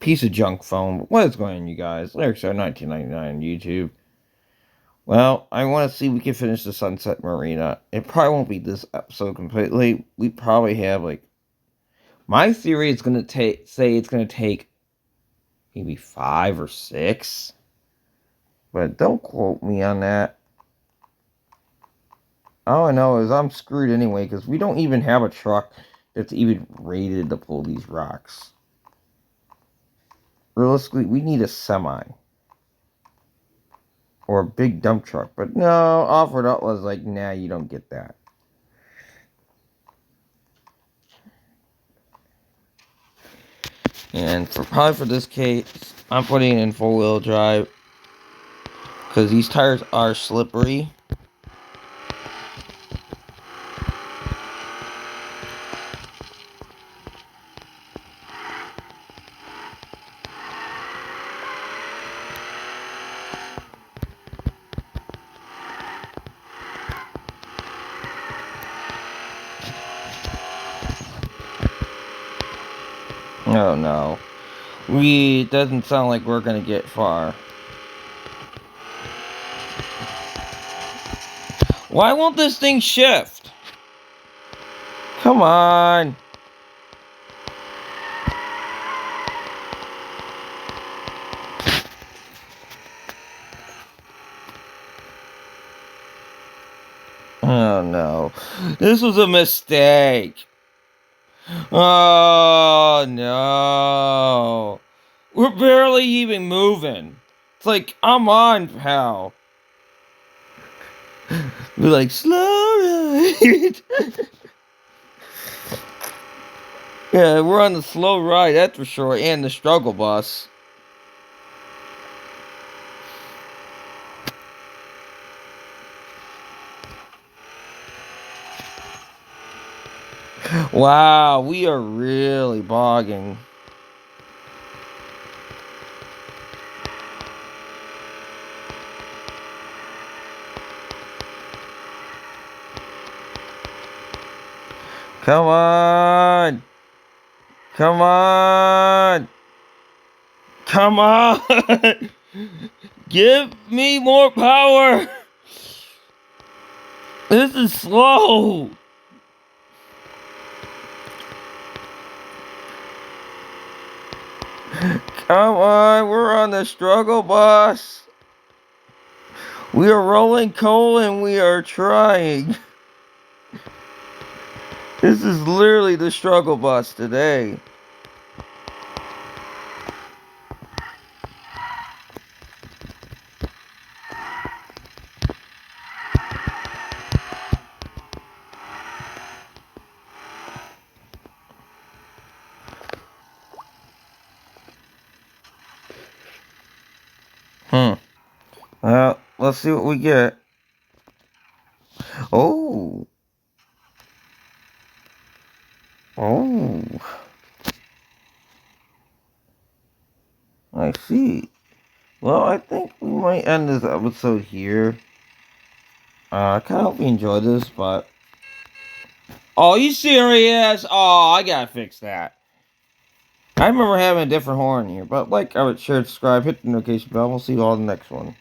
piece of junk phone. What is going on, you guys? Lyrics are 1999 on YouTube. Well, I want to see if we can finish the Sunset Marina. It probably won't be this episode completely. We probably have like my theory is gonna take maybe 5 or 6, but don't quote me on that. All I know is I'm screwed anyway because we don't even have a truck that's even rated to pull these rocks. Realistically, we need a semi or a big dump truck, but no, Off-Road Outlaw's like, nah, you don't get that. And probably for this case, I'm putting it in 4-wheel drive because these tires are slippery. Oh no. It doesn't sound like we're gonna get far. Why won't this thing shift? Come on. Oh no. This was a mistake. Oh no. We're barely even moving. It's like, I'm on, pal. We're like, slow ride. Yeah, we're on the slow ride, that's for sure, and the struggle bus. Wow, we are really bogging. Come on! Come on! Come on! Give me more power! This is slow! Come on, we're on the struggle bus. We are rolling coal and we are trying. This is literally the struggle bus today. Well, let's see what we get. Oh. Oh. I see. Well, I think we might end this episode here. I kind of hope you enjoyed this, but... Oh, you serious? Oh, I gotta fix that. I remember having a different horn here, but like, comment, share, subscribe, hit the notification bell. We'll see you all in the next one.